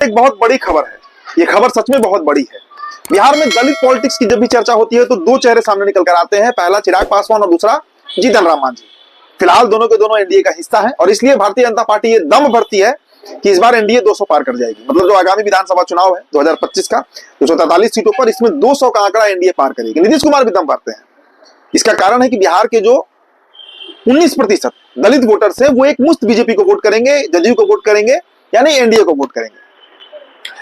एक बहुत बड़ी खबर है, ये खबर सच में बहुत बड़ी है। बिहार में दलित पॉलिटिक्स की जब भी चर्चा होती है तो दो चेहरे सामने निकल कर आते हैं, पहला चिराग पासवान और दूसरा जीतन राम मांझी। फिलहाल दोनों के दोनों एनडीए का हिस्सा है और इसलिए भारतीय जनता पार्टी ये दम भरती है कि इस बार एनडीए 200 पार कर जाएगी। मतलब जो आगामी विधानसभा चुनाव है 2025 का 243 सीटों पर, इसमें 200 का आंकड़ा एनडीए पार करेगी। नीतीश कुमार भी दम भरते हैं। इसका कारण है कि बिहार के जो 19% दलित वोटर्स है वो एक मुश्त बीजेपी को वोट करेंगे, जदयू को वोट करेंगे, यानी एनडीए को वोट करेंगे।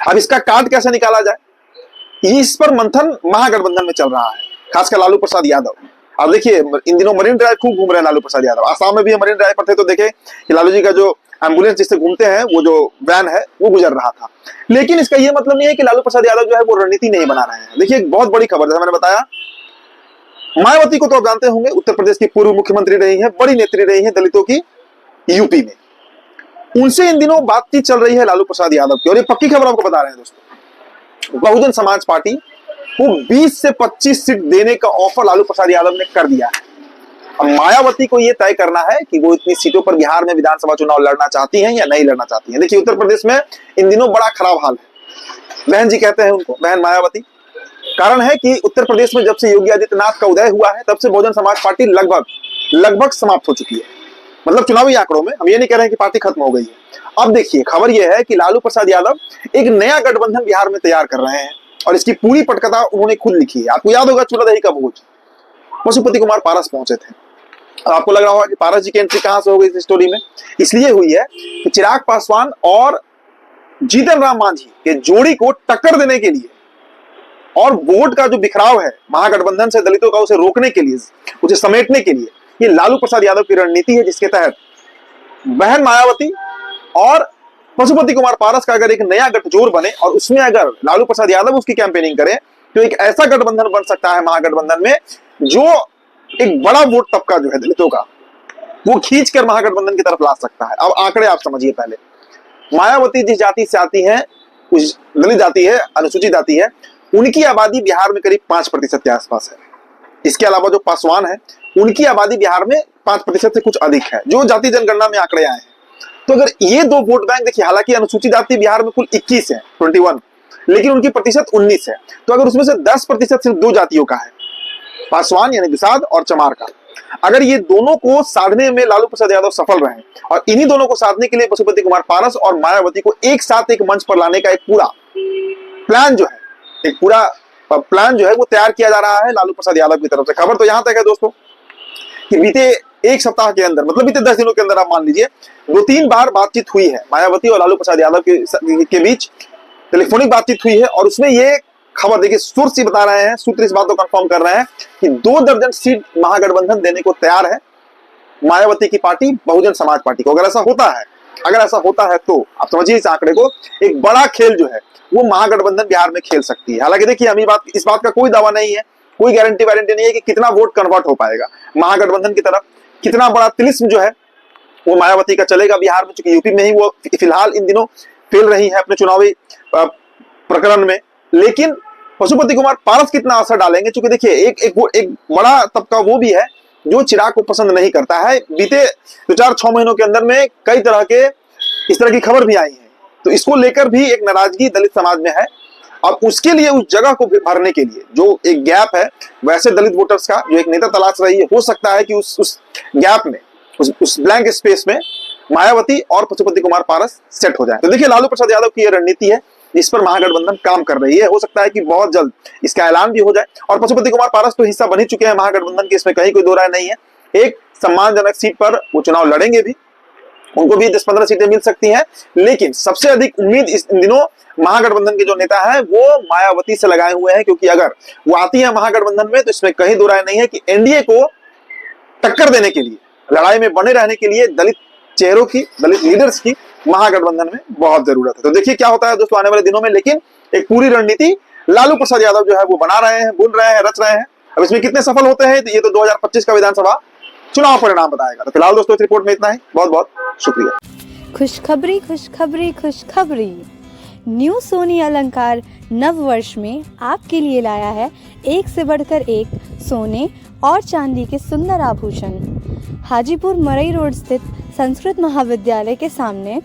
अब इसका कार्ड कैसे निकाला जाए, इस पर मंथन महागठबंधन में चल रहा है, खासकर लालू प्रसाद यादव। अब देखिए इन दिनों मरीन ड्राइव खूब घूम रहे हैं लालू प्रसाद यादव। आसाम में भी मरीन ड्राइव पर थे तो देखे कि लालू जी का जो एम्बुलेंस जिससे घूमते हैं वो जो वैन है वो गुजर रहा था। लेकिन इसका ये मतलब नहीं है कि लालू प्रसाद यादव जो है वो रणनीति नहीं बना रहे हैं। देखिए एक बहुत बड़ी खबर, जैसे मैंने बताया, मायावती को तो आप जानते होंगे, उत्तर प्रदेश की पूर्व मुख्यमंत्री रही है, बड़ी नेत्री रही है दलितों की यूपी में। उनसे इन दिनों बातचीत चल रही है लालू प्रसाद यादव की, और ये पक्की खबर आपको बता रहे हैं दोस्तों। बहुजन समाज पार्टी को 20 से 25 सीट देने का ऑफर लालू प्रसाद यादव ने कर दिया है। अब मायावती को यह तय करना है कि वो इतनी सीटों पर बिहार में विधानसभा चुनाव लड़ना चाहती हैं या नहीं लड़ना चाहती हैं। देखिए उत्तर प्रदेश में इन दिनों बड़ा खराब हाल है। बहन जी कहते हैं उनको, बहन मायावती। कारण है कि उत्तर प्रदेश में जब से योगी आदित्यनाथ का उदय हुआ है तब से बहुजन समाज पार्टी लगभग समाप्त हो चुकी है। मतलब चुनावी आंकड़ों में हम ये नहीं कह रहे हैं कि पार्टी खत्म हो गई है। अब देखिए खबर यह है कि लालू प्रसाद यादव एक नया गठबंधन बिहार में तैयार कर रहे हैं और इसकी पूरी पटकथा उन्होंने खुद लिखी है। आपको याद होगा चूल्हा दही का भोज, पशुपति कुमार पारस पहुंचे थे। अब आपको लग रहा होगा कि पारस जी की एंट्री कहां से हो गई इस स्टोरी में। इसलिए हुई है कि चिराग पासवान और जीतन राम मांझी के जोड़ी को टक्कर देने के लिए और वोट का जो बिखराव है महागठबंधन से दलितों का, उसे रोकने के लिए, उसे समेटने के लिए, ये लालू प्रसाद यादव की रणनीति है, जिसके तहत बहन मायावती और पशुपति कुमार पारस का अगर एक नया गठजोड़ बने और उसमें अगर लालू प्रसाद यादव उसकी कैंपेनिंग करे तो एक ऐसा गठबंधन बन सकता है महागठबंधन में जो एक बड़ा वोट तबका जो है दलितों का वो खींच कर महागठबंधन की तरफ ला सकता है। अब आंकड़े आप समझिए। पहले मायावती जिस जाति से आती है, कुछ दलित जाति है, अनुसूचित जाति है, उनकी आबादी बिहार में करीब 5% के आसपास है। इसके अलावा जो पासवान है उनकी आबादी बिहार में 5% से कुछ अधिक है, जो जाति जनगणना में आंकड़े आए हैं। तो अगर ये दो वोट बैंक देखिए, हालांकि अनुसूचित जाति बिहार में कुल 21 है, 21, लेकिन उनकी प्रतिशत 19 है। तो अगर उसमें से 10% सिर्फ दो जातियों का है, पासवान यानी दुसाध और चमार का, अगर ये दोनों को साधने में लालू प्रसाद यादव सफल रहे और इन्हीं दोनों को साधने के लिए पशुपति कुमार पारस और मायावती को एक साथ एक मंच पर लाने का एक पूरा प्लान जो है वो तैयार किया जा रहा है लालू प्रसाद यादव की तरफ से। खबर तो यहां तक है दोस्तों कि बीते एक सप्ताह के अंदर, मतलब बीते 10 दिनों के अंदर आप मान लीजिए 2-3 बार बातचीत हुई है मायावती और लालू प्रसाद यादव के बीच, टेलीफोनिक बातचीत हुई है। और उसमें ये खबर देखिए, सूत्र बता रहे हैं, सूत्र इस बात को कंफर्म कर रहे हैं कि 2 दर्जन सीट महागठबंधन देने को तैयार है मायावती की पार्टी बहुजन समाज पार्टी को। अगर ऐसा होता है तो आप समझिए इस आंकड़े को, एक बड़ा खेल जो है वो महागठबंधन बिहार में खेल सकती है। हालांकि देखिए हम इस बात का कोई दावा नहीं है, कोई गारंटी वारंटी नहीं है कि कितना वोट कन्वर्ट हो पाएगा महागठबंधन की तरफ, कितना बड़ा तिलिस्म जो है वो मायावती का चलेगा बिहार में, चूंकि यूपी में ही वो फिलहाल इन दिनों फेल रही है अपने चुनावी प्रकरण में। लेकिन पशुपति कुमार पारस कितना असर डालेंगे, चूंकि देखिए एक बड़ा तबका वो भी है जो चिराग को पसंद नहीं करता है। बीते 2-4-6 महीनों के अंदर में कई तरह के इस तरह की खबर भी आई है, तो इसको लेकर भी एक नाराजगी दलित समाज में है। और उसके लिए, उस जगह को भरने के लिए जो एक गैप है, वैसे दलित वोटर्स का जो एक नेता तलाश रही है, हो सकता है कि उस गैप में, उस ब्लैंक स्पेस में मायावती और पशुपति कुमार पारस सेट हो जाए। तो देखिए लालू प्रसाद यादव की यह रणनीति है जिस पर महागठबंधन काम कर रही है। हो सकता है कि बहुत जल्द इसका ऐलान भी हो जाए। और पशुपति कुमार पारस तो हिस्सा बन ही चुके हैं महागठबंधन के, इसमें कहीं कोई दो राय नहीं है। एक सम्मानजनक सीट पर वो चुनाव लड़ेंगे भी, उनको भी 10-15 सीटें मिल सकती हैं। लेकिन सबसे अधिक उम्मीद इन दिनों महागठबंधन के जो नेता है वो मायावती से लगाए हुए हैं, क्योंकि अगर वो आती है महागठबंधन में तो इसमें कहीं दो राय नहीं है कि एनडीए को टक्कर देने के लिए, लड़ाई में बने रहने के लिए दलित चेहरों की, दलित लीडर्स की महागठबंधन में बहुत जरूरत है। तो देखिए क्या होता है दोस्तों आने वाले दिनों में। लेकिन एक पूरी रणनीति लालू प्रसाद यादव जो है वो बना रहे हैं, बुन रहे हैं, रच रहे हैं। अब इसमें कितने सफल होते हैं ये तो 2025 का विधानसभा चुनाव परिणाम बताएगा। तो फिलहाल दोस्तों इस रिपोर्ट में इतना ही। बहुत बहुत शुक्रिया। खुशखबरी न्यू सोनी अलंकार नव वर्ष में आपके लिए लाया है एक से बढ़कर एक सोने और चांदी के सुंदर आभूषण। हाजीपुर मरई रोड स्थित संस्कृत महाविद्यालय के सामने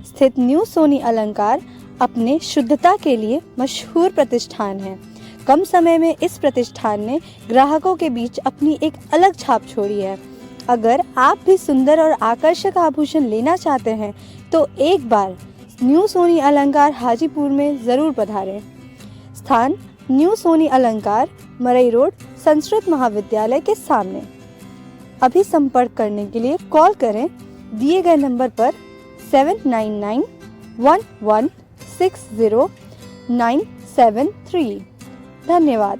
स्थित न्यू सोनी अलंकार अपने शुद्धता के लिए मशहूर प्रतिष्ठान है। कम समय में इस प्रतिष्ठान ने ग्राहकों के बीच अपनी एक अलग छाप छोड़ी है। अगर आप भी सुंदर और आकर्षक आभूषण लेना चाहते हैं तो एक बार न्यू सोनी अलंकार हाजीपुर में ज़रूर पधारें। स्थान न्यू सोनी अलंकार, मरई रोड, संस्कृत महाविद्यालय के सामने। अभी संपर्क करने के लिए कॉल करें दिए गए नंबर पर 7991160973। धन्यवाद।